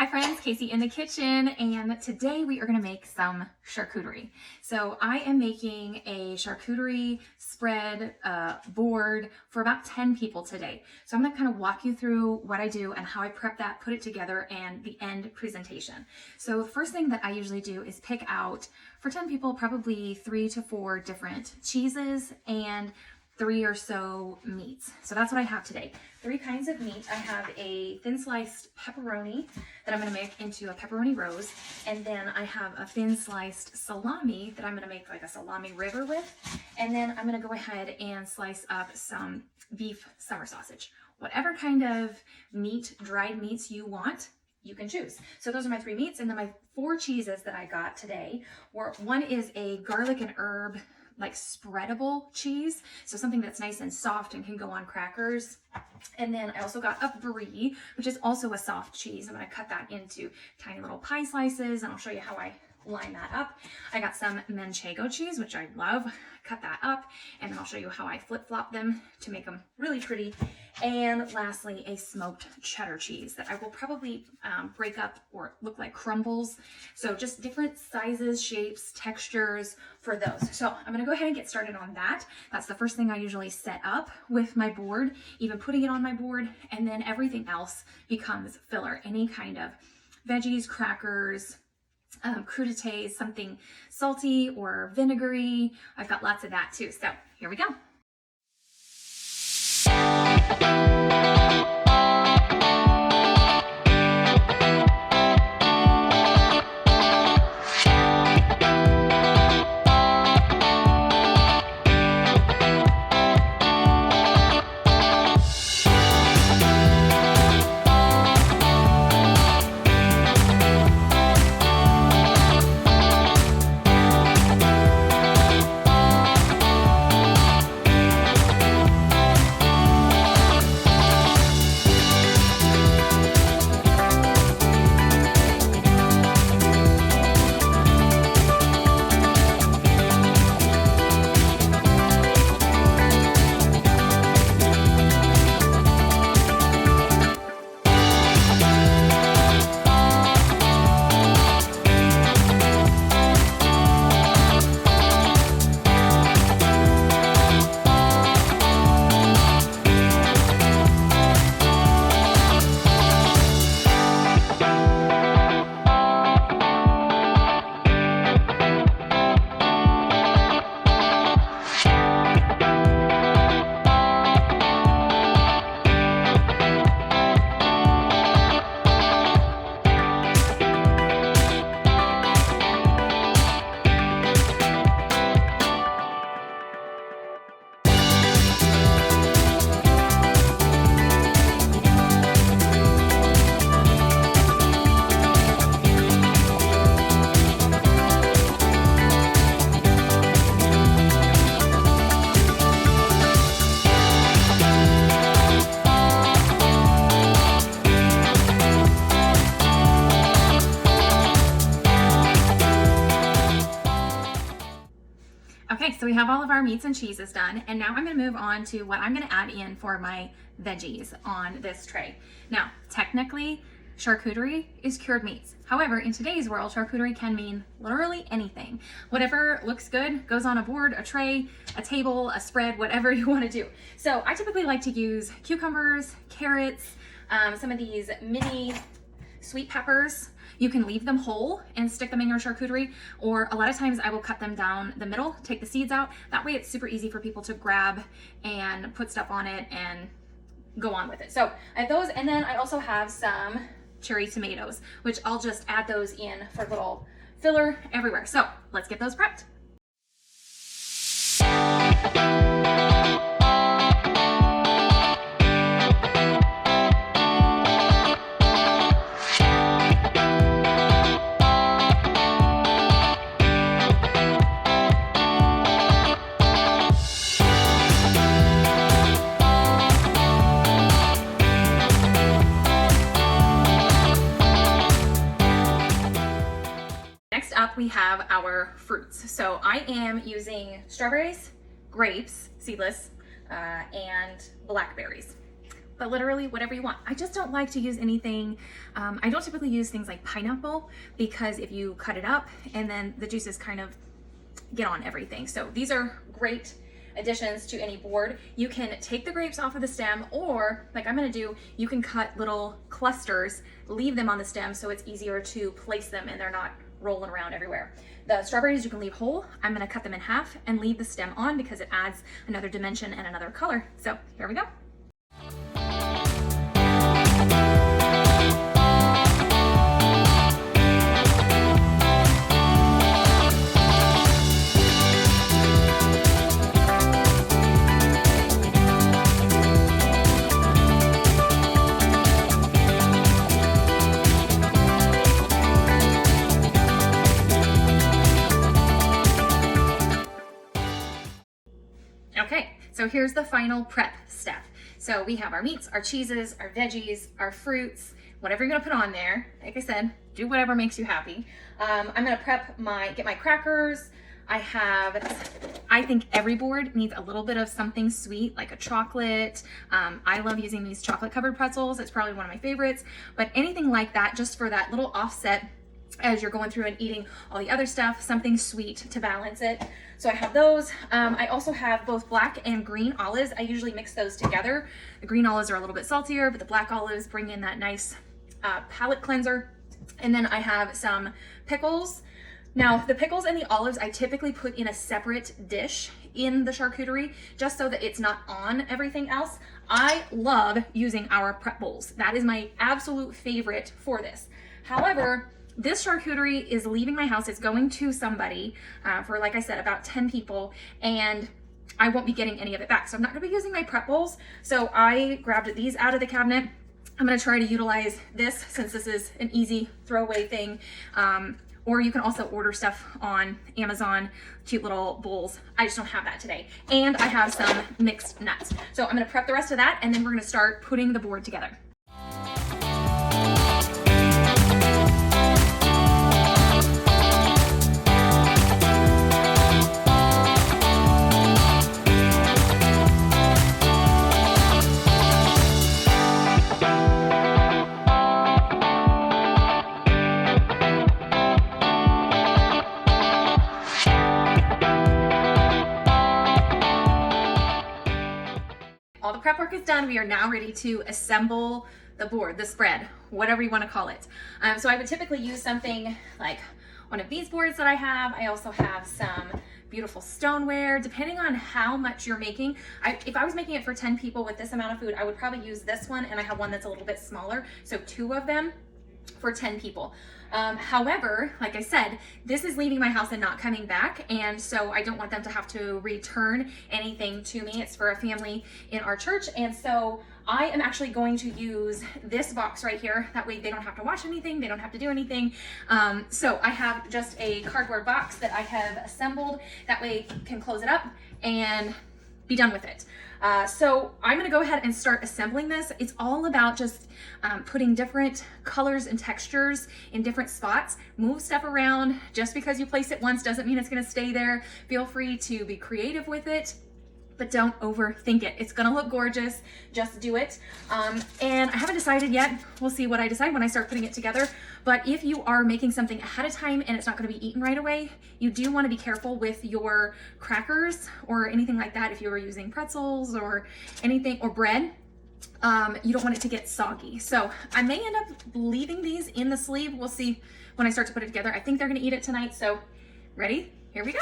Hi friends, Casey in the kitchen, and today we are going to make some charcuterie. So I am making a charcuterie spread board for about 10 people today. So I'm going to kind of walk you through what I do and how I prep that, put it together, and the end presentation. So the first thing that I usually do is pick out, for 10 people, probably 3 to 4 different cheeses and 3 or so meats. So that's what I have today. 3 kinds of meat. I have a thin sliced pepperoni that I'm going to make into a pepperoni rose. And then I have a thin sliced salami that I'm going to make like a salami river with. And then I'm going to go ahead and slice up some beef summer sausage. Whatever kind of meat, dried meats you want, you can choose. So those are my 3 meats. And then my 4 cheeses that I got today were, one is a garlic and herb like spreadable cheese, so something that's nice and soft and can go on crackers. And then I also got a brie, which is also a soft cheese. I'm going to cut that into tiny little pie slices, and I'll show you how I line that up. I got some manchego cheese, which I love. Cut that up, and then I'll show you how I flip-flop them to make them really pretty. And lastly, a smoked cheddar cheese that I will probably break up or look like crumbles. So just different sizes, shapes, textures for those. So I'm gonna go ahead and get started on that. That's the first thing I usually set up with my board, even putting it on my board, and then everything else becomes filler. Any kind of veggies, crackers, crudités, something salty or vinegary. I've got lots of that too. So here we go. Okay, so we have all of our meats and cheeses done, and now I'm going to move on to what I'm going to add in for my veggies on this tray. Now, technically, charcuterie is cured meats. However, in today's world, charcuterie can mean literally anything. Whatever looks good goes on a board, a tray, a table, a spread, whatever you want to do. So I typically like to use cucumbers, carrots, some of these mini sweet peppers. You can leave them whole and stick them in your charcuterie, or a lot of times I will cut them down the middle, take the seeds out. That way it's super easy for people to grab and put stuff on it and go on with it. So I have those, and then I also have some cherry tomatoes, which I'll just add those in for little filler everywhere. So let's get those prepped. Next up, we have our fruits. So I am using strawberries, grapes, seedless, and blackberries. but literally whatever you want. I just don't like to use anything, I don't typically use things like pineapple, because if you cut it up and then the juices kind of get on everything. So these are great additions to any board. You can take the grapes off of the stem, or like I'm gonna do, you can cut little clusters, leave them on the stem so it's easier to place them and they're not rolling around everywhere. The strawberries you can leave whole. I'm gonna cut them in half and leave the stem on because it adds another dimension and another color. So here we go. Okay, so here's the final prep step. So we have our meats, our cheeses, our veggies, our fruits, whatever you're gonna put on there. Like I said, do whatever makes you happy. I'm gonna get my crackers. I think every board needs a little bit of something sweet, like a chocolate. I love using these chocolate covered pretzels. It's probably one of my favorites, but anything like that, just for that little offset as you're going through and eating all the other stuff, something sweet to balance it. So I have those. I also have both black and green olives. I usually mix those together. The green olives are a little bit saltier, but the black olives bring in that nice palate cleanser. And then I have some pickles. Now, the pickles and the olives I typically put in a separate dish in the charcuterie, just so that it's not on everything else. I love using our prep bowls. That is my absolute favorite for this. However, this charcuterie is leaving my house. It's going to somebody for, like I said, about 10 people, and I won't be getting any of it back. So I'm not gonna be using my prep bowls. So I grabbed these out of the cabinet. I'm gonna try to utilize this since this is an easy throwaway thing. Or you can also order stuff on Amazon, cute little bowls. I just don't have that today. And I have some mixed nuts. So I'm gonna prep the rest of that, and then we're gonna start putting the board together. All the prep work is done. We are now ready to assemble the board, the spread, whatever you want to call it. So I would typically use something like one of these boards that I have. I also have some beautiful stoneware, depending on how much you're making. If I was making it for 10 people with this amount of food, I would probably use this one, and I have one that's a little bit smaller, so 2 of them for 10 people. However, like I said, this is leaving my house and not coming back, and so I don't want them to have to return anything to me. It's for a family in our church, and so I am actually going to use this box right here. That way they don't have to wash anything, they don't have to do anything. So I have just a cardboard box that I have assembled. That way you can close it up and be done with it. So I'm gonna go ahead and start assembling this. It's all about just putting different colors and textures in different spots. Move stuff around. Just because you place it once doesn't mean it's gonna stay there. Feel free to be creative with it, but don't overthink it. It's gonna look gorgeous, just do it. And I haven't decided yet. We'll see what I decide when I start putting it together. But if you are making something ahead of time and it's not gonna be eaten right away, you do wanna be careful with your crackers or anything like that. If you were using pretzels or anything, or bread, you don't want it to get soggy. So I may end up leaving these in the sleeve. We'll see when I start to put it together. I think they're gonna eat it tonight, so ready? Here we go.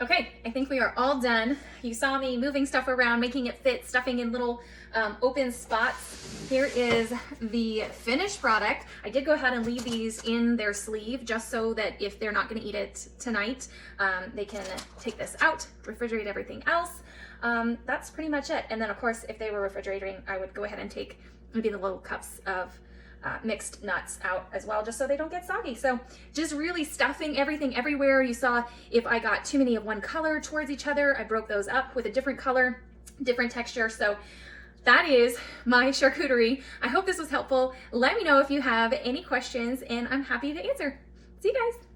Okay, I think we are all done. You saw me moving stuff around, making it fit, stuffing in little open spots. Here is the finished product. I did go ahead and leave these in their sleeve just so that if they're not gonna eat it tonight, they can take this out, refrigerate everything else. That's pretty much it. And then of course, if they were refrigerating, I would go ahead and take maybe the little cups of mixed nuts out as well, just so they don't get soggy. So just really stuffing everything everywhere. You saw if I got too many of one color towards each other, I broke those up with a different color, different texture. So that is my charcuterie. I hope this was helpful. Let me know if you have any questions and I'm happy to answer. See you guys.